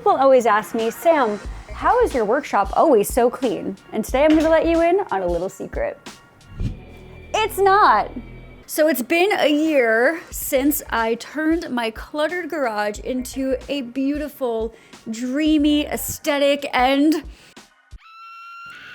people always ask me, Sam, how is your workshop always so clean? And today I'm gonna let you in on a little secret. It's not. So it's been a year since I turned my cluttered garage into a beautiful, dreamy, aesthetic, and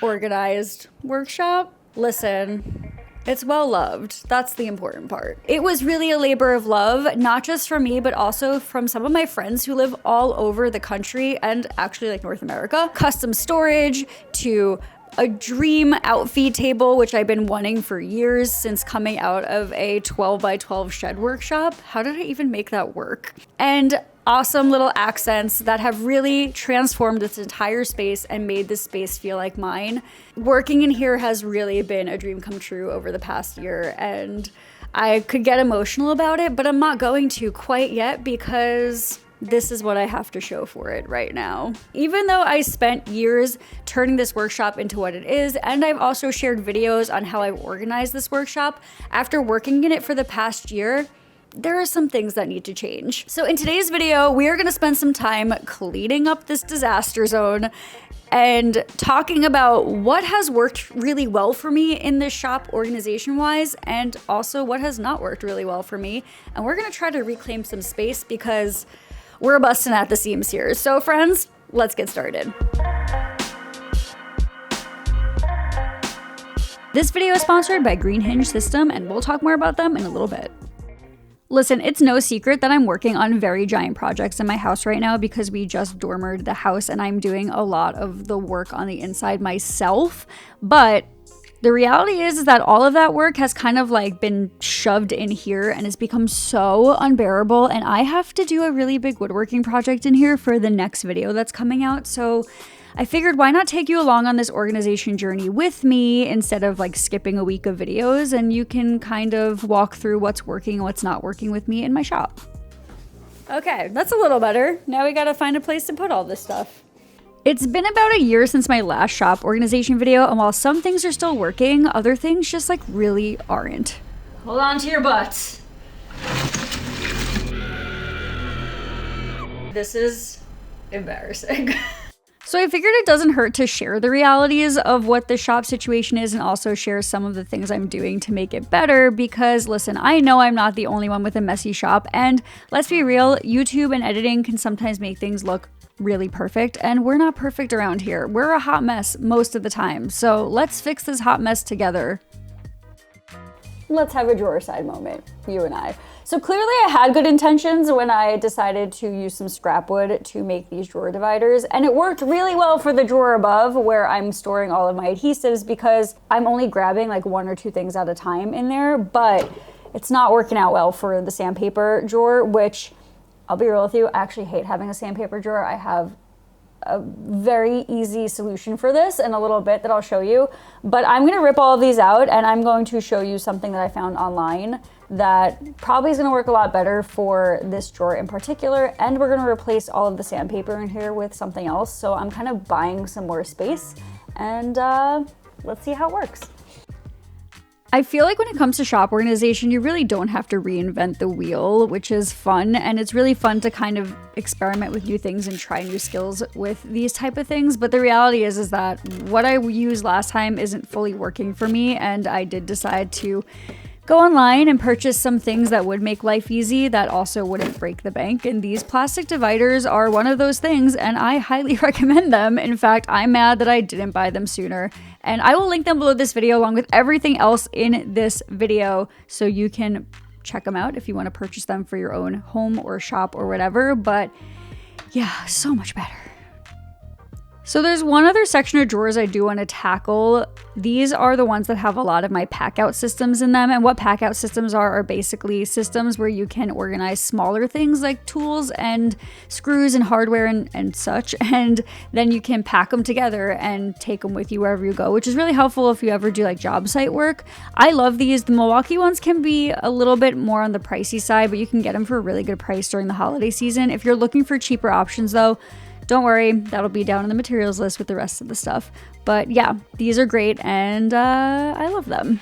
organized workshop. Listen, it's well loved. That's the important part. It was really a labor of love, not just for me, but also from some of my friends who live all over the country and actually like North America. Custom storage to a dream outfeed table, which I've been wanting for years since coming out of a 12 by 12 shed workshop. How did I even make that work? And awesome little accents that have really transformed this entire space and made this space feel like mine. Working in here has really been a dream come true over the past year, and I could get emotional about it, but I'm not going to quite yet because this is what I have to show for it right now. Even though I spent years turning this workshop into what it is, and I've also shared videos on how I've organized this workshop, after working in it for the past year, there are some things that need to change. So in today's video, we are gonna spend some time cleaning up this disaster zone and talking about what has worked really well for me in this shop organization-wise, and also what has not worked really well for me. And we're gonna try to reclaim some space because we're busting at the seams here. So friends, let's get started. This video is sponsored by Green Hinge System, and we'll talk more about them in a little bit. Listen, it's no secret that I'm working on very giant projects in my house right now because we just dormered the house and I'm doing a lot of the work on the inside myself. But the reality is that all of that work has kind of like been shoved in here and it's become so unbearable, and I have to do a really big woodworking project in here for the next video that's coming out. So I figured, why not take you along on this organization journey with me instead of like skipping a week of videos, and you can kind of walk through what's working and what's not working with me in my shop. Okay, that's a little better. Now we gotta find a place to put all this stuff. It's been about a year since my last shop organization video, and while some things are still working, other things just like really aren't. Hold on to your butts. This is embarrassing. So I figured it doesn't hurt to share the realities of what the shop situation is and also share some of the things I'm doing to make it better, because listen, I know I'm not the only one with a messy shop, and let's be real, YouTube and editing can sometimes make things look really perfect, and we're not perfect around here. We're a hot mess most of the time, so let's fix this hot mess together. Let's have a drawer side moment, you and I. So clearly I had good intentions when I decided to use some scrap wood to make these drawer dividers, and it worked really well for the drawer above where I'm storing all of my adhesives because I'm only grabbing like one or two things at a time in there, but it's not working out well for the sandpaper drawer, which I'll be real with you, I actually hate having a sandpaper drawer. I have a very easy solution for this in a little bit that I'll show you, but I'm gonna rip all of these out and I'm going to show you something that I found online that probably is gonna work a lot better for this drawer in particular, and we're gonna replace all of the sandpaper in here with something else. So I'm kind of buying some more space, and let's see how it works. I feel like when it comes to shop organization, you really don't have to reinvent the wheel, which is fun. And it's really fun to kind of experiment with new things and try new skills with these type of things. But the reality is that what I used last time isn't fully working for me. And I did decide to go online and purchase some things that would make life easy that also wouldn't break the bank. And these plastic dividers are one of those things, and I highly recommend them. In fact, I'm mad that I didn't buy them sooner. And I will link them below this video along with everything else in this video so you can check them out if you want to purchase them for your own home or shop or whatever. But yeah, so much better. So there's one other section of drawers I do want to tackle. These are the ones that have a lot of my pack-out systems in them. And what pack-out systems are basically systems where you can organize smaller things like tools and screws and hardware and such. And then you can pack them together and take them with you wherever you go, which is really helpful if you ever do like job site work. I love these. The Milwaukee ones can be a little bit more on the pricey side, but you can get them for a really good price during the holiday season. If you're looking for cheaper options though, don't worry, that'll be down in the materials list with the rest of the stuff. But yeah, these are great and I love them.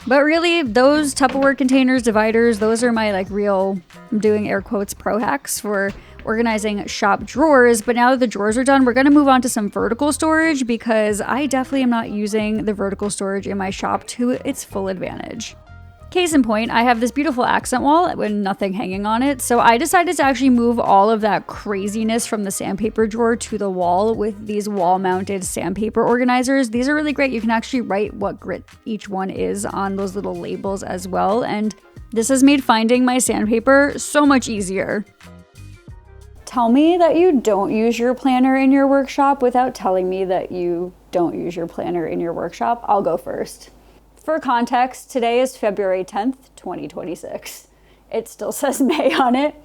But really, those Tupperware containers, dividers, those are my like real, I'm doing air quotes, pro hacks for organizing shop drawers, but now that the drawers are done, we're going to move on to some vertical storage because I definitely am not using the vertical storage in my shop to its full advantage. Case in point, I have this beautiful accent wall with nothing hanging on it, so I decided to actually move all of that craziness from the sandpaper drawer to the wall with these wall-mounted sandpaper organizers. These are really great. You can actually write what grit each one is on those little labels as well, and this has made finding my sandpaper so much easier. Tell me that you don't use your planner in your workshop without telling me that you don't use your planner in your workshop. I'll go first. For context, today is February 10th, 2026. It still says May on it.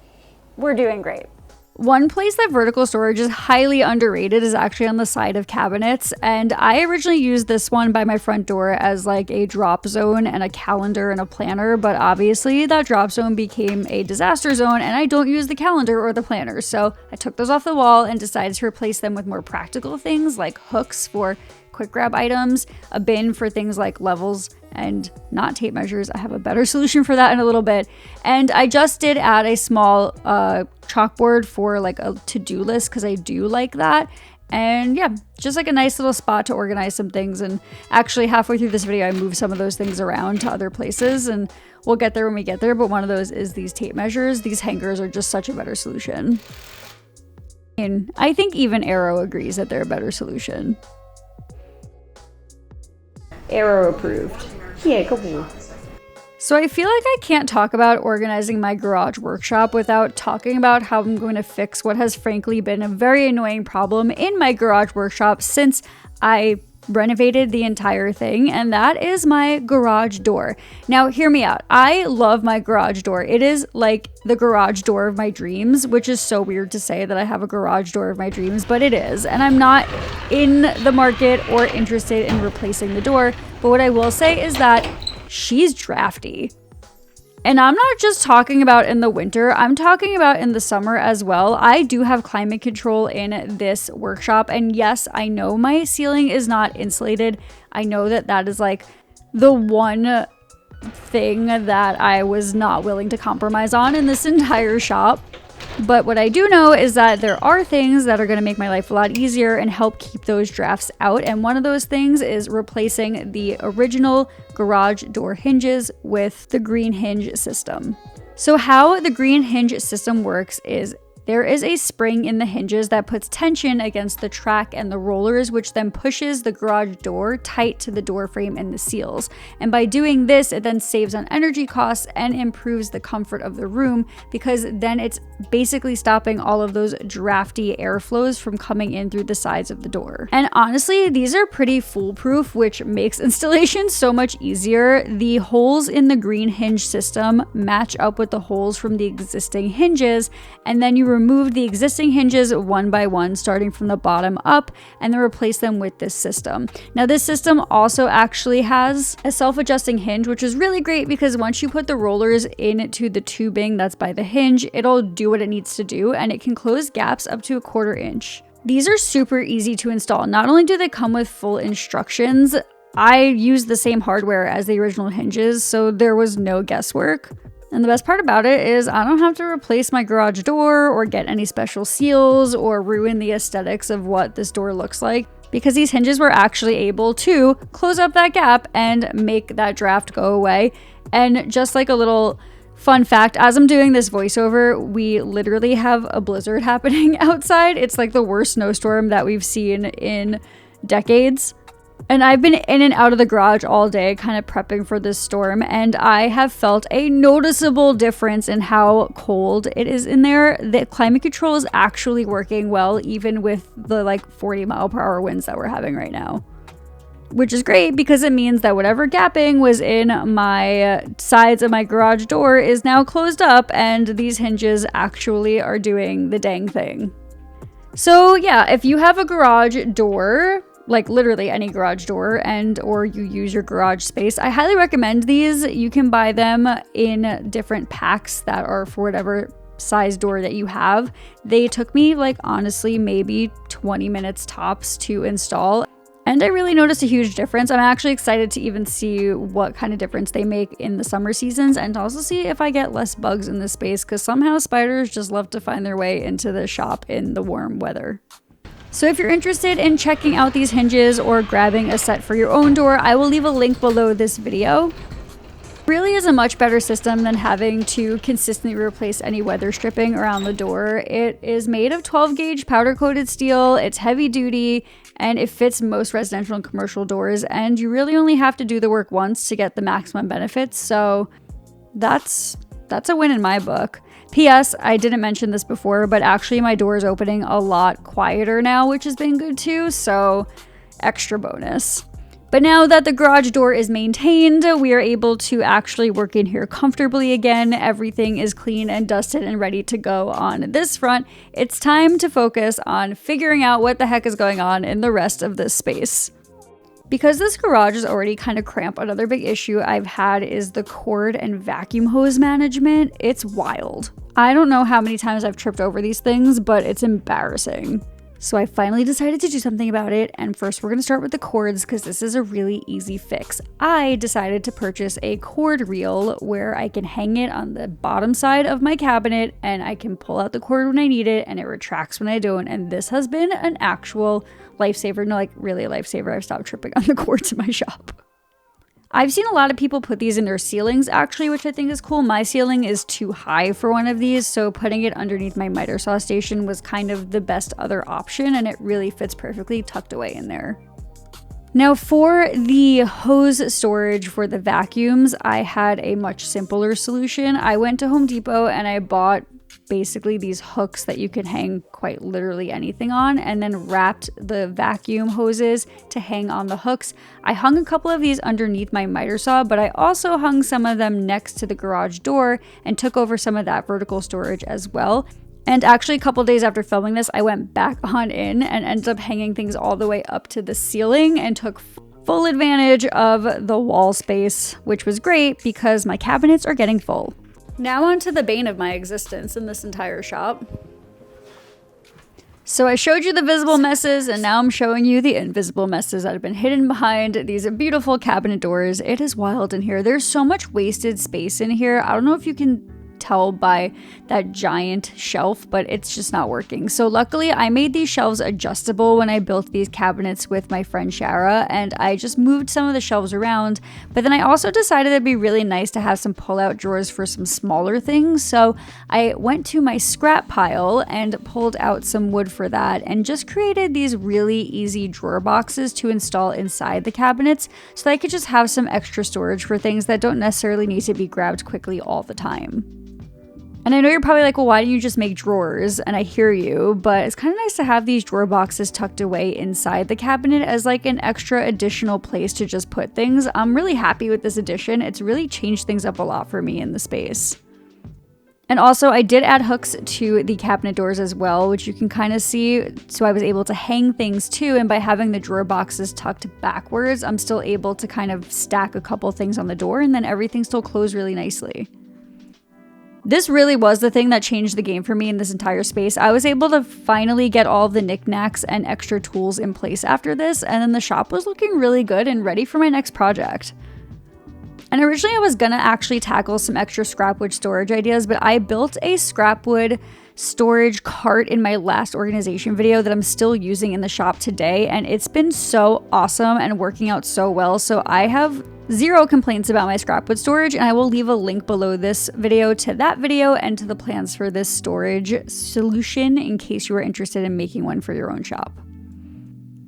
We're doing great. One place that vertical storage is highly underrated is actually on the side of cabinets, and I originally used this one by my front door as like a drop zone and a calendar and a planner, but obviously that drop zone became a disaster zone and I don't use the calendar or the planner, so I took those off the wall and decided to replace them with more practical things like hooks for quick grab items, a bin for things like levels and not tape measures. I have a better solution for that in a little bit. And I just did add a small chalkboard for like a to-do list because I do like that. And yeah, just like a nice little spot to organize some things. And actually halfway through this video, I moved some of those things around to other places and we'll get there when we get there. But one of those is these tape measures. These hangers are just such a better solution. And I think even Arrow agrees that they're a better solution. Arrow approved. Yeah, cool. So I feel like I can't talk about organizing my garage workshop without talking about how I'm going to fix what has frankly been a very annoying problem in my garage workshop since I renovated the entire thing, and that is my garage door. Now, hear me out. I love my garage door. It is like the garage door of my dreams, which is so weird to say that I have a garage door of my dreams, but it is. And I'm not in the market or interested in replacing the door, but what I will say is that she's drafty. And I'm not just talking about in the winter, I'm talking about in the summer as well. I do have climate control in this workshop. And yes, I know my ceiling is not insulated. I know that that is like the one thing that I was not willing to compromise on in this entire shop. But what I do know is that there are things that are going to make my life a lot easier and help keep those drafts out. And one of those things is replacing the original garage door hinges with the Green Hinge System. So how the Green Hinge System works is there is a spring in the hinges that puts tension against the track and the rollers, which then pushes the garage door tight to the door frame and the seals. And by doing this, it then saves on energy costs and improves the comfort of the room because then it's basically stopping all of those drafty airflows from coming in through the sides of the door. And honestly, these are pretty foolproof, which makes installation so much easier. The holes in the Green Hinge System match up with the holes from the existing hinges, and then you remove the existing hinges one by one, starting from the bottom up, and then replace them with this system. Now, this system also actually has a self-adjusting hinge, which is really great because once you put the rollers into the tubing that's by the hinge, it'll do what it needs to do, and it can close gaps up to 1/4 inch. These are super easy to install. Not only do they come with full instructions, I used the same hardware as the original hinges, so there was no guesswork. And the best part about it is I don't have to replace my garage door or get any special seals or ruin the aesthetics of what this door looks like because these hinges were actually able to close up that gap and make that draft go away. And just like a little fun fact, as I'm doing this voiceover, we literally have a blizzard happening outside. It's like the worst snowstorm that we've seen in decades. And I've been in and out of the garage all day kind of prepping for this storm, and I have felt a noticeable difference in how cold it is in there. The climate control is actually working well, even with the like 40-mile-per-hour winds that we're having right now. Which is great because it means that whatever gapping was in my sides of my garage door is now closed up, and these hinges actually are doing the dang thing. So yeah, if you have a garage door, like literally any garage door, and or you use your garage space, I highly recommend these. You can buy them in different packs that are for whatever size door that you have. They took me like honestly maybe 20 minutes tops to install. And I really noticed a huge difference. I'm actually excited to even see what kind of difference they make in the summer seasons and also see if I get less bugs in this space, because somehow spiders just love to find their way into the shop in the warm weather. So if you're interested in checking out these hinges or grabbing a set for your own door, I will leave a link below this video. Really is a much better system than having to consistently replace any weather stripping around the door. It is made of 12 gauge powder coated steel, it's heavy duty, and it fits most residential and commercial doors, and you really only have to do the work once to get the maximum benefits, so that's a win in my book. P.S. I didn't mention this before, but actually my door is opening a lot quieter now, which has been good too, so extra bonus. But now that the garage door is maintained, we are able to actually work in here comfortably again. Everything is clean and dusted and ready to go on this front. It's time to focus on figuring out what the heck is going on in the rest of this space. Because this garage is already kind of cramped, another big issue I've had is the cord and vacuum hose management. It's wild. I don't know how many times I've tripped over these things, but it's embarrassing. So I finally decided to do something about it, and first we're going to start with the cords because this is a really easy fix. I decided to purchase a cord reel where I can hang it on the bottom side of my cabinet and I can pull out the cord when I need it and it retracts when I don't, and this has been an actual lifesaver. No, like really a lifesaver. I've stopped tripping on the cords in my shop. I've seen a lot of people put these in their ceilings actually, which I think is cool. My ceiling is too high for one of these, so putting it underneath my miter saw station was kind of the best other option, and it really fits perfectly tucked away in there. Now for the hose storage for the vacuums, I had a much simpler solution. I went to Home Depot and I bought basically these hooks that you can hang quite literally anything on, and then wrapped the vacuum hoses to hang on the hooks. I hung a couple of these underneath my miter saw, but I also hung some of them next to the garage door and took over some of that vertical storage as well. And actually a couple days after filming this, I went back on in and ended up hanging things all the way up to the ceiling and took full advantage of the wall space, which was great because my cabinets are getting full. Now on to the bane of my existence in this entire shop. So I showed you the visible messes, and now I'm showing you the invisible messes that have been hidden behind these beautiful cabinet doors. It is wild in here. There's so much wasted space in here. I don't know if you can tell by that giant shelf, but it's just not working. So luckily I made these shelves adjustable when I built these cabinets with my friend Shara, and I just moved some of the shelves around, but then I also decided it'd be really nice to have some pull-out drawers for some smaller things. So I went to my scrap pile and pulled out some wood for that and just created these really easy drawer boxes to install inside the cabinets so that I could just have some extra storage for things that don't necessarily need to be grabbed quickly all the time. And I know you're probably like, well, why don't you just make drawers? And I hear you, but it's kind of nice to have these drawer boxes tucked away inside the cabinet as like an extra additional place to just put things. I'm really happy with this addition. It's really changed things up a lot for me in the space. And also I did add hooks to the cabinet doors as well, which you can kind of see. So I was able to hang things too. And by having the drawer boxes tucked backwards, I'm still able to kind of stack a couple things on the door and then everything still closed really nicely. This really was the thing that changed the game for me in this entire space. I was able to finally get all of the knickknacks and extra tools in place after this, and then the shop was looking really good and ready for my next project. And originally I was gonna actually tackle some extra scrapwood storage ideas, but I built a scrapwood storage cart in my last organization video that I'm still using in the shop today, and it's been so awesome and working out so well. So I have zero complaints about my scrapwood storage, and I will leave a link below this video to that video and to the plans for this storage solution in case you are interested in making one for your own shop.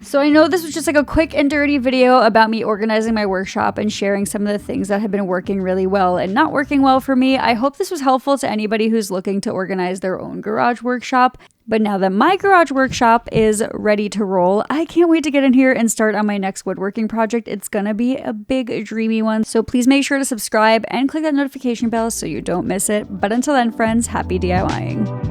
So I know this was just like a quick and dirty video about me organizing my workshop and sharing some of the things that have been working really well and not working well for me. I hope this was helpful to anybody who's looking to organize their own garage workshop. But now that my garage workshop is ready to roll, I can't wait to get in here and start on my next woodworking project. It's gonna be a big, dreamy one. So please make sure to subscribe and click that notification bell so you don't miss it. But until then, friends, happy DIYing.